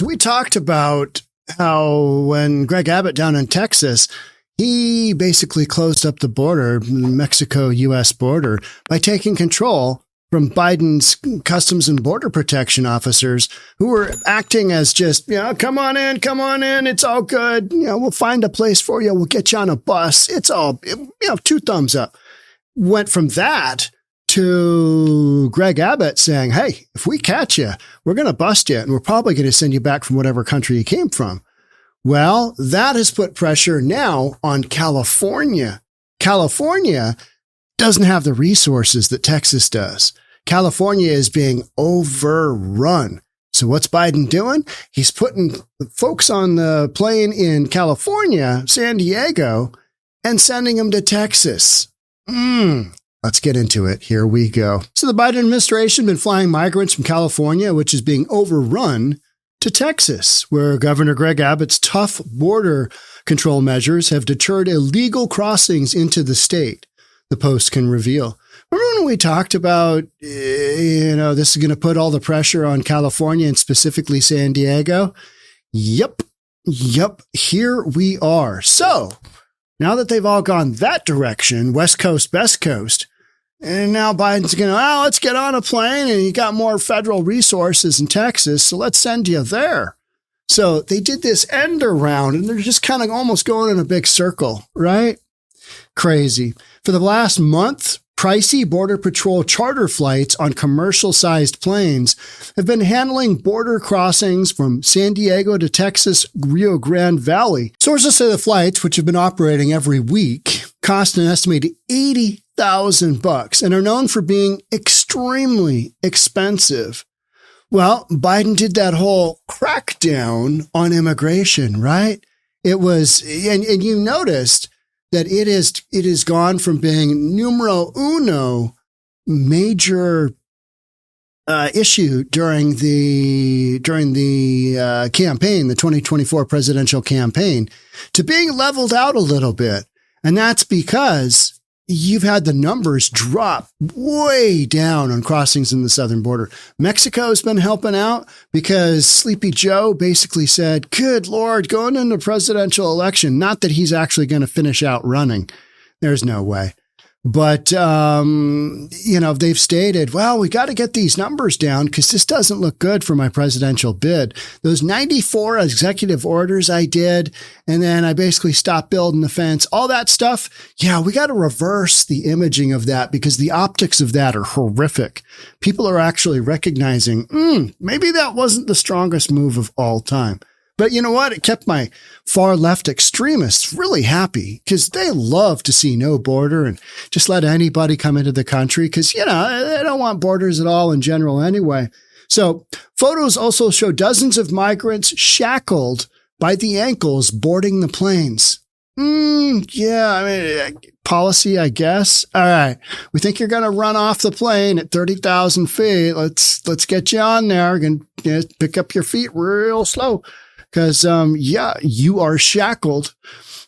So we talked about how when Greg Abbott down in Texas, he basically closed up the border, Mexico-U.S. border, by taking control from Biden's Customs and Border Protection officers who were acting as just, come on in, it's all good. We'll find a place for you. We'll get you on a bus. It's all, 2 thumbs up. Went from that to Greg Abbott saying, hey, if we catch you, we're going to bust you and we're probably going to send you back from whatever country you came from. Well, that has put pressure now on California. California doesn't have the resources that Texas does. California is being overrun. So what's Biden doing? He's putting folks on the plane in California, San Diego, and sending them to Texas. Let's get into it. Here we go. So the Biden administration has been flying migrants from California, which is being overrun, to Texas, where Governor Greg Abbott's tough border control measures have deterred illegal crossings into the state, the Post can reveal. Remember when we talked about, this is going to put all the pressure on California and specifically San Diego? Yep. Here we are. So now that they've all gone that direction, West Coast, Best Coast, and now Biden's going, let's get on a plane and you got more federal resources in Texas, so let's send you there. So they did this end around and they're just kind of almost going in a big circle, right? Crazy. For the last month, pricey Border Patrol charter flights on commercial-sized planes have been handling border crossings from San Diego to Texas Rio Grande Valley. Sources say the flights, which have been operating every week, cost an estimated $80,000 and are known for being extremely expensive. Well, Biden did that whole crackdown on immigration, right? It was, and you noticed that it is gone from being numero uno major issue during the campaign, the 2024 presidential campaign, to being leveled out a little bit. And that's because you've had the numbers drop way down on crossings in the southern border. Mexico's been helping out because Sleepy Joe basically said, good Lord, going into the presidential election, not that he's actually going to finish out running. There's no way. But, they've stated, well, we got to get these numbers down because this doesn't look good for my presidential bid. Those 94 executive orders I did, and then I basically stopped building the fence, all that stuff. Yeah, we got to reverse the imaging of that because the optics of that are horrific. People are actually recognizing, maybe that wasn't the strongest move of all time. But you know what? It kept my far left extremists really happy because they love to see no border and just let anybody come into the country because, they don't want borders at all in general anyway. So photos also show dozens of migrants shackled by the ankles boarding the planes. Policy, I guess. All right. We think you're going to run off the plane at 30,000 feet. Let's get you on there and pick up your feet real slow. Because, you are shackled.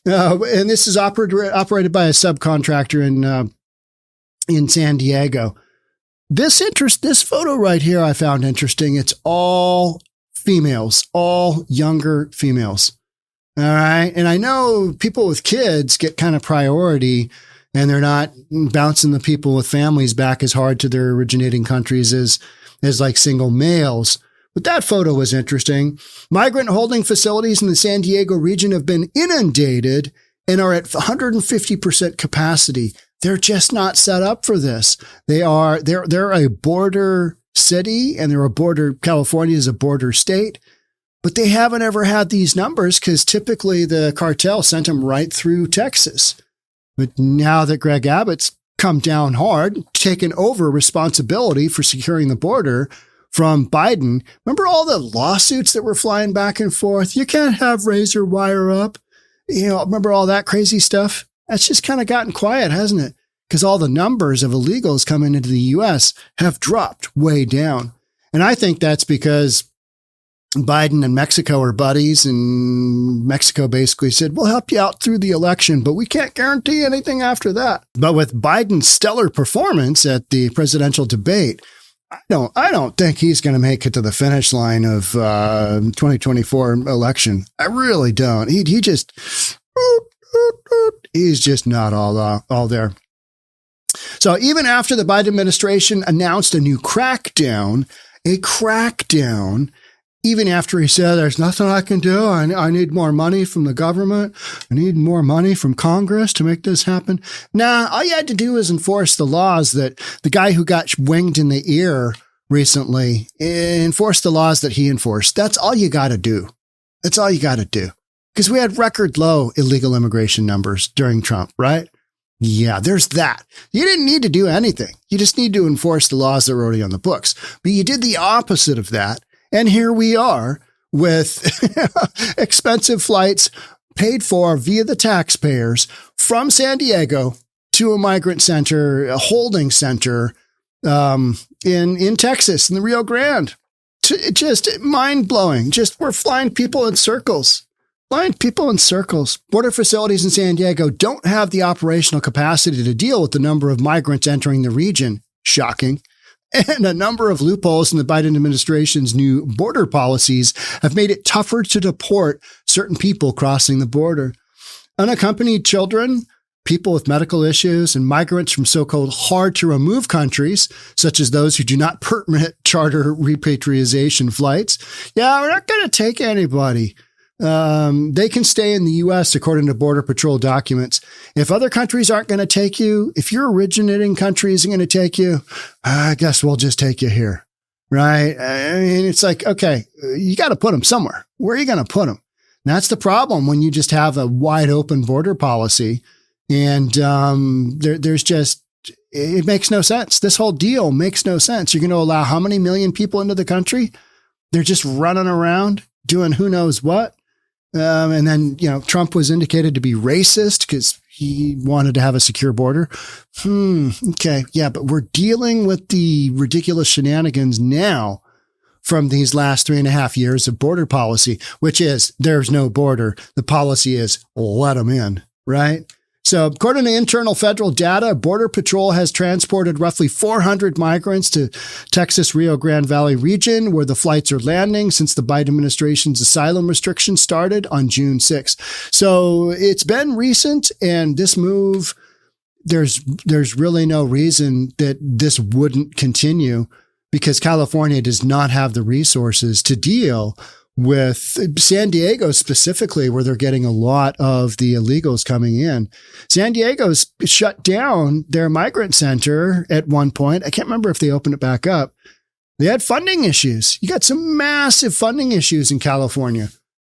And this is operated by a subcontractor in San Diego. This photo right here I found interesting. It's all females, all younger females. All right. And I know people with kids get kind of priority and they're not bouncing the people with families back as hard to their originating countries as like single males. But that photo was interesting. Migrant holding facilities in the San Diego region have been inundated and are at 150% capacity. They're just not set up for this. They're a border city and California is a border state, but they haven't ever had these numbers because typically the cartel sent them right through Texas. But now that Greg Abbott's come down hard, taken over responsibility for securing the border from Biden. Remember all the lawsuits that were flying back and forth? You can't have razor wire up. Remember all that crazy stuff? That's just kind of gotten quiet, hasn't it? Because all the numbers of illegals coming into the U.S. have dropped way down. And I think that's because Biden and Mexico are buddies, and Mexico basically said, we'll help you out through the election, but we can't guarantee anything after that. But with Biden's stellar performance at the presidential debate, I don't think he's going to make it to the finish line of 2024 election. I really don't. He's just not all there. So even after the Biden administration announced a new crackdown, even after he said, there's nothing I can do, I need more money from the government, I need more money from Congress to make this happen. Nah, all you had to do is enforce the laws that the guy who got winged in the ear recently, enforce the laws that he enforced. That's all you got to do. That's all you got to do. Because we had record low illegal immigration numbers during Trump, right? Yeah, there's that. You didn't need to do anything. You just need to enforce the laws that are already on the books. But you did the opposite of that. And here we are with expensive flights paid for via the taxpayers from San Diego to a migrant center, a holding center in Texas, in the Rio Grande. Just mind-blowing. Just we're flying people in circles. Border facilities in San Diego don't have the operational capacity to deal with the number of migrants entering the region. Shocking. And a number of loopholes in the Biden administration's new border policies have made it tougher to deport certain people crossing the border. Unaccompanied children, people with medical issues, and migrants from so-called hard-to-remove countries, such as those who do not permit charter repatriation flights. Yeah, we're not going to take anybody. They can stay in the U.S. according to Border Patrol documents. If other countries aren't going to take you, if your originating country isn't going to take you, I guess we'll just take you here, right? I mean, it's like, okay, you got to put them somewhere. Where are you going to put them? And that's the problem when you just have a wide open border policy, and there's just, it makes no sense. This whole deal makes no sense. You're going to allow how many million people into the country? They're just running around doing who knows what. And then, Trump was indicated to be racist because he wanted to have a secure border. Okay. Yeah. But we're dealing with the ridiculous shenanigans now from these last 3.5 years of border policy, which is there's no border. The policy is let them in, right? So according to internal federal data, Border Patrol has transported roughly 400 migrants to Texas Rio Grande Valley region, where the flights are landing since the Biden administration's asylum restrictions started on June 6th. So it's been recent, and this move, there's really no reason that this wouldn't continue, because California does not have the resources to deal with San Diego specifically, where they're getting a lot of the illegals coming in. San Diego's shut down their migrant center at one point. I can't remember if they opened it back up. They had funding issues. You got some massive funding issues in California.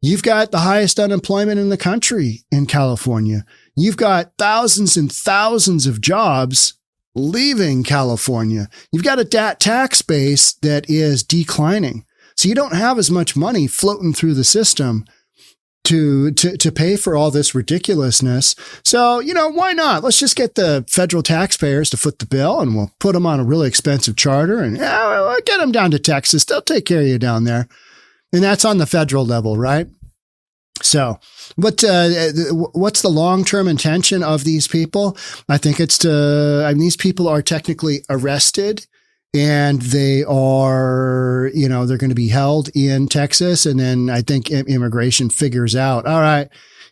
You've got the highest unemployment in the country in California. You've got thousands and thousands of jobs leaving California. You've got a tax base that is declining. So you don't have as much money floating through the system to pay for all this ridiculousness. So, why not? Let's just get the federal taxpayers to foot the bill, and we'll put them on a really expensive charter, and we'll get them down to Texas. They'll take care of you down there. And that's on the federal level, right? So what's the long-term intention of these people? I think it's these people are technically arrested, and they are, they're going to be held in Texas. And then I think immigration figures out, all right,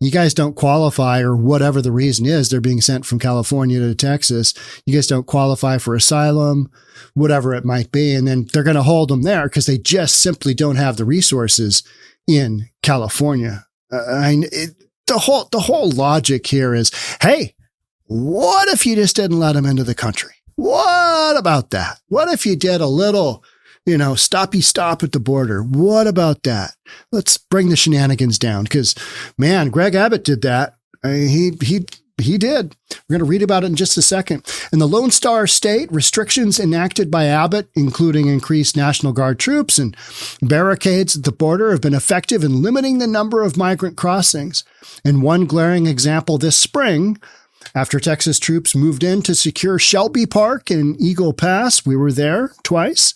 you guys don't qualify, or whatever the reason is, they're being sent from California to Texas. You guys don't qualify for asylum, whatever it might be. And then they're going to hold them there because they just simply don't have the resources in California. The whole logic here is, hey, what if you just didn't let them into the country? What about that? What if you did a little, stoppy stop at the border? What about that? Let's bring the shenanigans down, because, man, Greg Abbott did that. He did. We're going to read about it in just a second. In the Lone Star State, restrictions enacted by Abbott, including increased National Guard troops and barricades at the border, have been effective in limiting the number of migrant crossings. In one glaring example this spring, after Texas troops moved in to secure Shelby Park and Eagle Pass, we were there twice,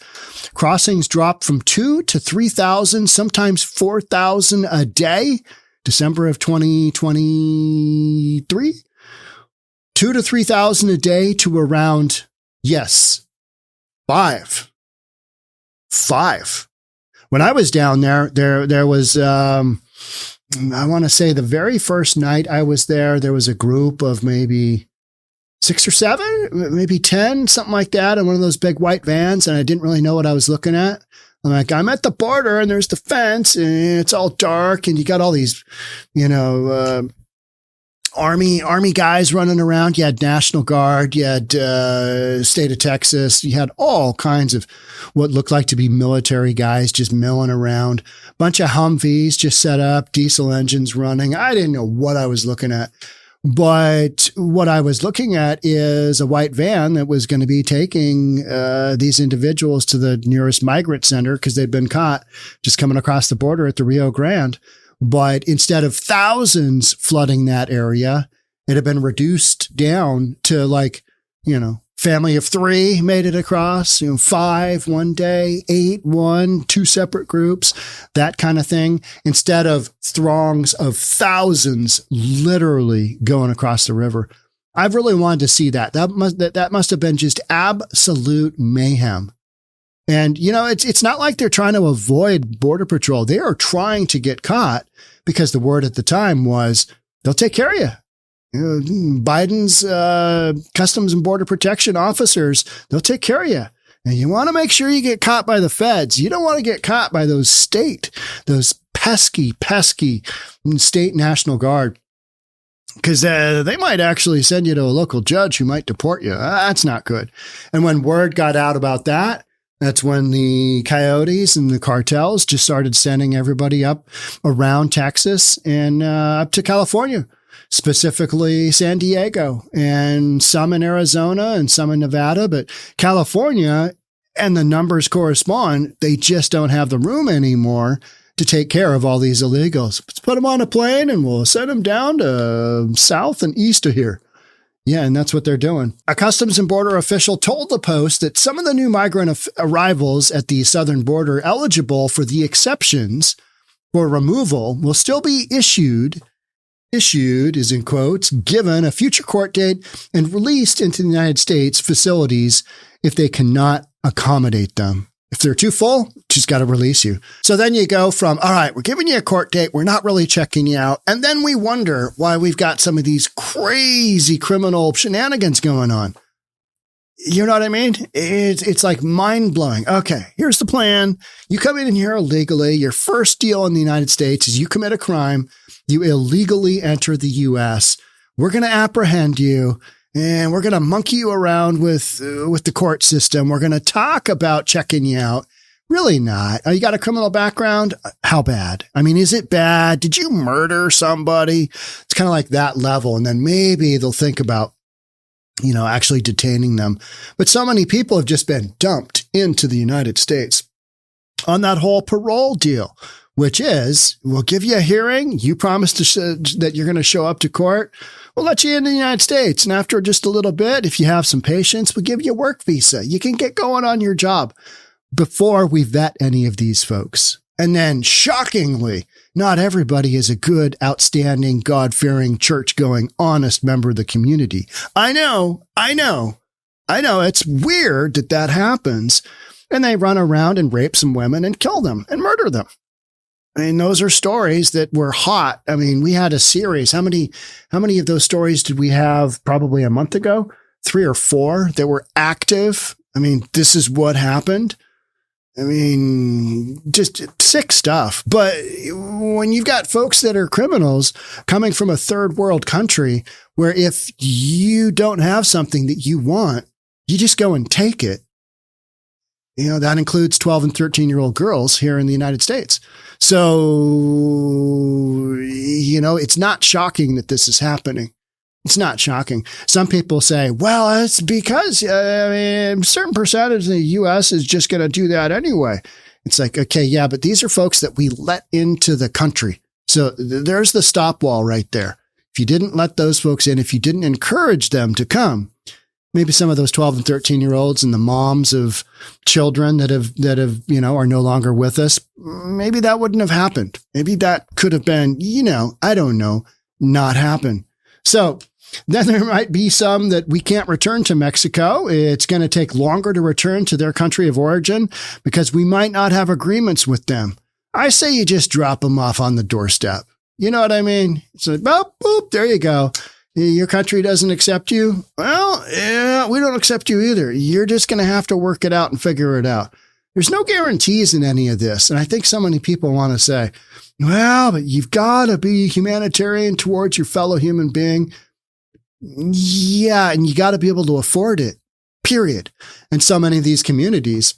crossings dropped from 2,000 to 3,000, sometimes 4,000 a day, December of 2023, 2,000 to 3,000 a day to around, yes, 5,000 5. When I was down there was, I want to say the very first night I was there was a group of maybe 6 or 7, maybe 10, something like that, in one of those big white vans, and I didn't really know what I was looking at. I'm like, I'm at the border, and there's the fence, and it's all dark, and you got all these, army guys running around. You had National Guard, you had state of Texas, you had all kinds of what looked like to be military guys just milling around. Bunch of Humvees just set up, diesel engines running. I didn't know what I was looking at. But what I was looking at is a white van that was going to be taking these individuals to the nearest migrant center because they'd been caught just coming across the border at the Rio Grande. But instead of thousands flooding that area, it had been reduced down to family of 3 made it across, 5 one day, 8 one, 2 separate groups, that kind of thing, instead of throngs of thousands literally going across the river. I've really wanted to see that. That must have been just absolute mayhem. And, it's not like they're trying to avoid Border Patrol. They are trying to get caught because the word at the time was they'll take care of you. Biden's Customs and Border Protection officers, they'll take care of you. And you want to make sure you get caught by the feds. You don't want to get caught by those pesky state National Guard, because they might actually send you to a local judge who might deport you. That's not good. And when word got out about that, that's when the coyotes and the cartels just started sending everybody up around Texas and up to California, specifically San Diego, and some in Arizona and some in Nevada. But California, and the numbers correspond, they just don't have the room anymore to take care of all these illegals. Let's put them on a plane and we'll send them down to south and east of here. Yeah, and that's what they're doing. A Customs and Border official told the Post that some of the new migrant arrivals at the southern border eligible for the exceptions for removal will still be issued is in quotes, given a future court date and released into the United States facilities if they cannot accommodate them. If they're too full, just got to release you. So then you go from, all right, we're giving you a court date, we're not really checking you out. And then we wonder why we've got some of these crazy criminal shenanigans going on. You know what I mean? It's like mind blowing. Okay, here's the plan. You come in here illegally. Your first deal in the United States is you commit a crime. You illegally enter the U.S. We're going to apprehend you. And we're going to monkey you around with the court system. We're going to talk about checking you out. Really not. Oh, you got a criminal background? How bad? I mean, is it bad? Did you murder somebody? It's kind of like that level. And then maybe they'll think about, actually detaining them. But so many people have just been dumped into the United States on that whole parole deal, which is, we'll give you a hearing. You promise that you're going to show up to court. We'll let you into the United States. And after just a little bit, if you have some patience, we'll give you a work visa. You can get going on your job before we vet any of these folks. And then shockingly, not everybody is a good, outstanding, God-fearing, church-going, honest member of the community. I know. It's weird that happens. And they run around and rape some women and kill them and murder them. I mean, those are stories that were hot. I mean, we had a series. How many of those stories did we have probably a month ago? 3 or 4 that were active. I mean, this is what happened. I mean, just sick stuff. But when you've got folks that are criminals coming from a third world country where if you don't have something that you want, you just go and take it. That includes 12 and 13-year-old girls here in the United States. So, it's not shocking that this is happening. It's not shocking. Some people say, well, it's because a certain percentage of the U.S. is just going to do that anyway. It's like, okay, yeah, but these are folks that we let into the country. So there's the stop wall right there. If you didn't let those folks in, if you didn't encourage them to come, maybe some of those 12 and 13-year-olds and the moms of children that have, are no longer with us, maybe that wouldn't have happened. Maybe that could have been, I don't know, not happen. So Then there might be some that we can't return to Mexico. It's going to take longer to return to their country of origin because we might not have agreements with them. I say you just drop them off on the doorstep. You know what I mean? It's like, boop, boop, there you go. Your country doesn't accept you? Well, yeah, we don't accept you either. You're just going to have to work it out and figure it out. There's no guarantees in any of this. And I think so many people want to say, well, but you've got to be humanitarian towards your fellow human being. Yeah, and you got to be able to afford it, period. And so many of these communities,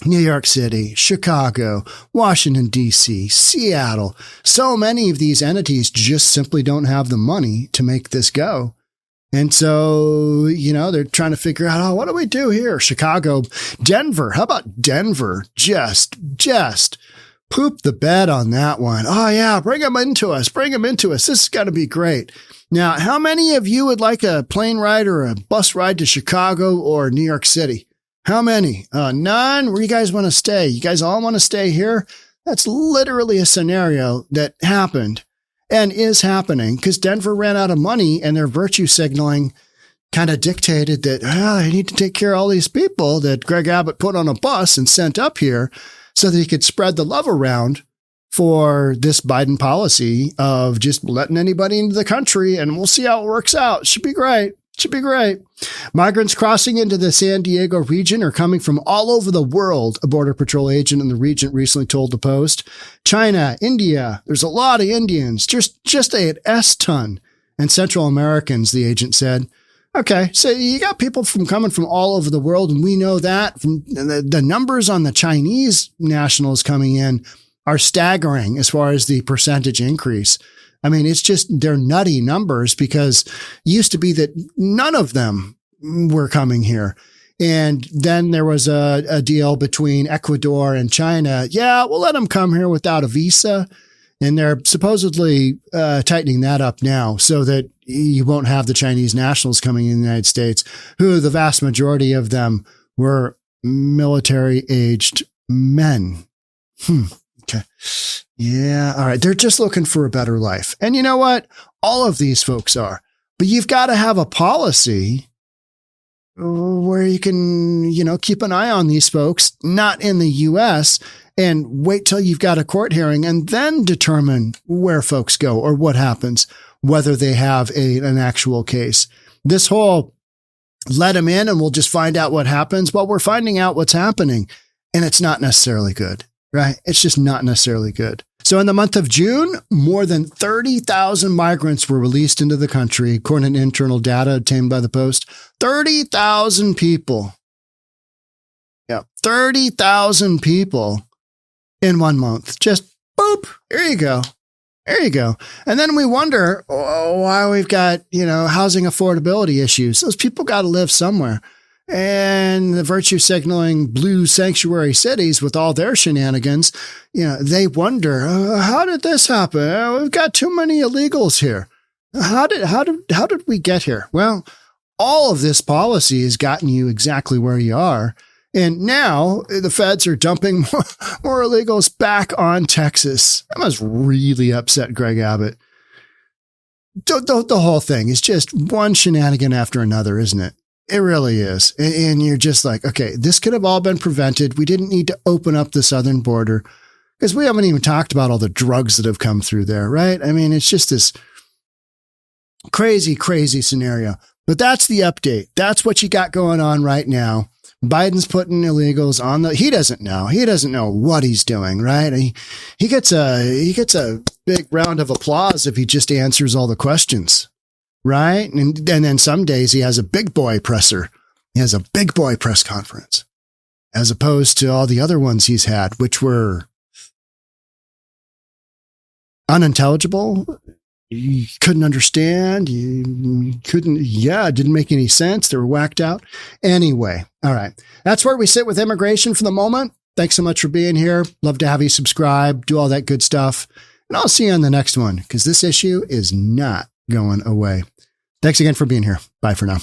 New York City, Chicago, Washington, D.C., Seattle, so many of these entities just simply don't have the money to make this go. And so, they're trying to figure out, what do we do here? Chicago, Denver. How about Denver? Just poop the bed on that one. Oh, yeah, bring them into us. Bring them into us. This is going to be great. Now, how many of you would like a plane ride or a bus ride to Chicago or New York City? How many? None? Where do you guys want to stay? You guys all want to stay here? That's literally a scenario that happened and is happening because Denver ran out of money and their virtue signaling kind of dictated that I need to take care of all these people that Greg Abbott put on a bus and sent up here so that he could spread the love around for this Biden policy of just letting anybody into the country and we'll see how it works out. Should be great. Should be great. Migrants crossing into the San Diego region are coming from all over the world, a Border Patrol agent in the region recently told the Post. China, India, there's a lot of Indians, just a S-ton, and Central Americans, the agent said. Okay, so you got people coming from all over the world, and we know that from the numbers on the Chinese nationals coming in are staggering as far as the percentage increase. I mean, it's just, they're nutty numbers because it used to be that none of them were coming here. And then there was a deal between Ecuador and China. Yeah, we'll let them come here without a visa. And they're supposedly tightening that up now so that you won't have the Chinese nationals coming in the United States, who the vast majority of them were military-aged men. Okay. Yeah. All right. They're just looking for a better life. And you know what? All of these folks are. But you've got to have a policy where you can, keep an eye on these folks, not in the U.S., and wait till you've got a court hearing and then determine where folks go or what happens, whether they have an actual case. This whole let them in and we'll just find out what happens. Well, we're finding out what's happening and it's not necessarily good. Right? It's just not necessarily good. So in the month of June, more than 30,000 migrants were released into the country, according to internal data obtained by the Post. 30,000 people. Yeah, 30,000 people in 1 month. Just boop. Here you go. There you go. And then we wonder why we've got, housing affordability issues. Those people got to live somewhere. And the virtue signaling blue sanctuary cities with all their shenanigans, they wonder, how did this happen? We've got too many illegals here. How did we get here? Well, all of this policy has gotten you exactly where you are. And now the feds are dumping more illegals back on Texas. That must really upset Greg Abbott. The whole thing is just one shenanigan after another, isn't it? It really is. And you're just like, okay, this could have all been prevented. We didn't need to open up the southern border because we haven't even talked about all the drugs that have come through there, right? I mean, it's just this crazy, crazy scenario. But that's the update. That's what you got going on right now. Biden's putting illegals on he doesn't know. He doesn't know what he's doing, right? He gets a big round of applause if he just answers all the questions. Right. And then some days he has a big boy presser. He has a big boy press conference as opposed to all the other ones he's had, which were unintelligible. You couldn't understand. You couldn't. Yeah, it didn't make any sense. They were whacked out. Anyway. All right. That's where we sit with immigration for the moment. Thanks so much for being here. Love to have you subscribe, do all that good stuff. And I'll see you on the next one because this issue is not going away. Thanks again for being here. Bye for now.